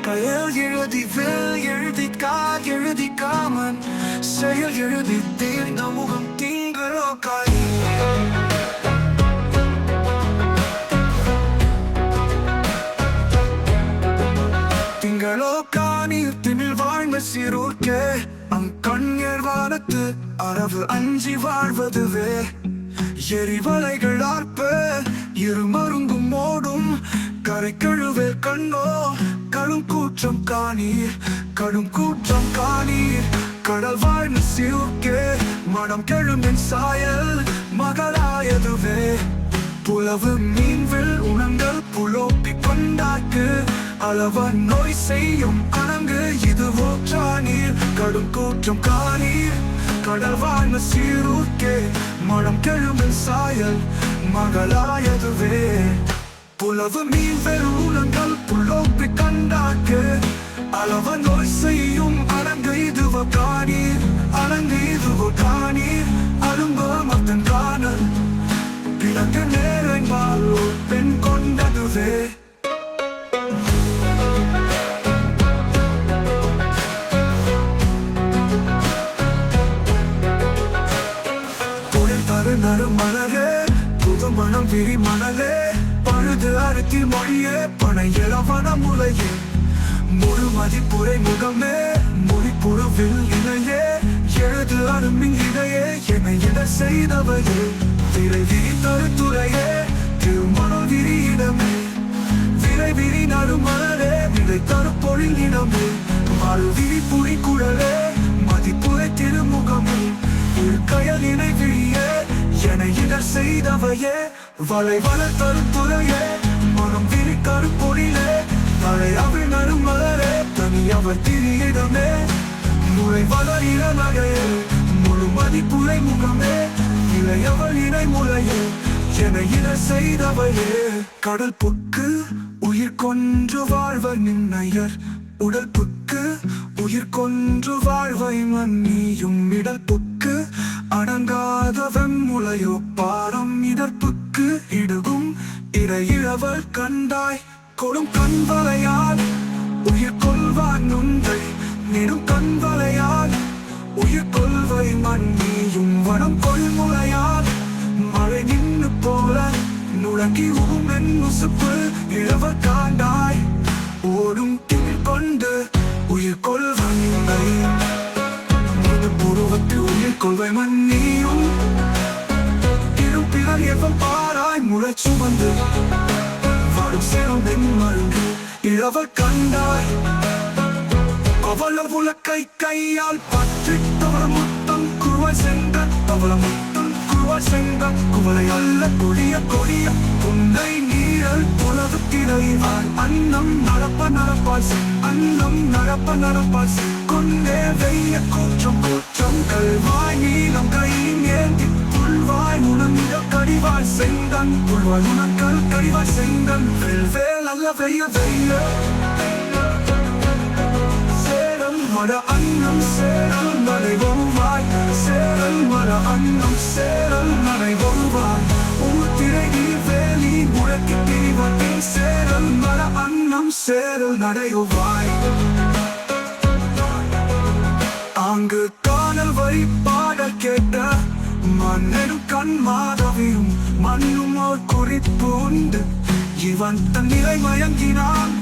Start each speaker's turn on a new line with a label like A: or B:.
A: கையில் எழுதி வில் எழுதி கால் எழுதி காமன் செயல் எழுதி தீர்ந்த முகம் தீங்களோ காய் திங்களோ காணில் திமிழ் வாழ்ந்த சிறுக்கே அங்கண்யர் வானத்து அரவு அஞ்சி வாழ்வதுவே எரிவலைகள் ஆர்ப்ப இருமருங்கும் ஓடும் கரை கழுவேல் கண்ணோ கடும் கூற்றம் காணீர் கடும் கூற்றம் காணீர் கடல் வாழ்ந்த சிறுக்கே மனம் கெழும்பின் சாயல் மகளாயதுவே புலவு மீன்வில் உணங்கள் புலோப்பி கொண்டாக்கு அளவ நோய் செய்யும் அணங்கு இதுவோ சாணீர் கடும் கூற்றம் காணீர் கடல் வாழ்ந்த சீரூர்க்கே மனம் கெழும்பின் சாயல் மகளாயதுவே புலவு மீன் வெறுணங்கள் புலோப்பி கண்டாக்கு அளவ நோய் செய்யும் அணங்கு இதுவோ காணீர் அணங்கு இதுவோ காணீர் அரும்ப மத்தன் காணல் பிறகு நேரங்கால் பெண் கொண்டதுவே மலரே புது மனம் விரி மணலே பழுது அறுத்தி மொழியே பனை இளவன முலையே முழு மதிப்புரை முகமே மொழிப்புறவில் இணையே எழுது அருமின் இடையே என்னை இட செய்தவையே திரை விரி தருத்துறையே திருமணம் விரியிடமே விரை விரி நறுமலரே விடை தருப்பொழில் இடமே மறு விரி புரி குழலே மதிப்புரை திருமுகமே கயல் இணை விழியே என இடர் செய்தவையே வளை வளர் தருத்துறையே மனம் விரி கருப்பொழிலே தலை அவிழ் நறுமலரே தனி அவர் திரியிடமே முளை வளர் இளநகையே முழு மதிப்புரை முகமே இளையவள் இணை முளையே என இடர் செய்தவையே கடல் புக்கு உயிர் கொன்று வாழ்வர் நின்னையர் உடல் புக்கு உயிர் கொன்று வாழ்வை மன்னியும் இடல் புக்கு அடங்காத வெம்முலையோ பாரம் இடர்ப்புக்கு இடுகும் இறையிழவள் கண்டாய் கொடும் கண்வலையால் உயிர் கொள்வான் நுந்தை நெடும் கண்வலையால் உயிர் கொள்வை மன்னியும் வனம் கொள்முலையால் மழை நின்று போல நுழங்கி ஊமென் முசுப்பு இழவர் காண்டாய் ஓடும் திமிழ் கொண்டு உயிர் கொள்வன்னை புருவத்தில் உயிர் கொள்வை மன்னியும் இரும் பிறர் எவ்வம் பாராய் முழச் சுமந்து வாடும் சேரும் வெண் மருங்கு இழவர் கண்டாய் கவல உலக்கை கையால் பற்றி தவற முத்தம் குருவாய் சென்ற தவற முத்தம் குருவாய் சென்ற குவளை அல்ல கொடிய கொடிய புந்தை நீரல் புலவு திரைவான் அன்னம் நடப்ப நடப்பால் அன்னம் நடப்ப நடப்பால் கொண்டே வெய்ய கூற்றம் கூற்றம் கல்வாய் நீளம் கையின் ஏந்தி புல்வாய் உணர்ந்த கடிவாய் செங்கன் புல்வாய் உணக்கல் கடிவாய் செங்கன் வெல்வேல் அல்ல வெய்ய வெய்ய சேரல் மட அன்னம் சேரல் நடை வருவாய் சேரல் மட அன்னம் சேரல் நடை வருவாய் ஊத்திரை நீர் வேலி முழக்கி திரிவட்டி சேரல் மட அன்னம் சேரல் நடையுவாய் அங்கு காணல் வரி பாடல் கேட்ட மன்னனும் கண் மாதவியும் மண்ணும் ஓர் குறிப்பு உண்டு இவன் தன் நிலை மயங்கினான்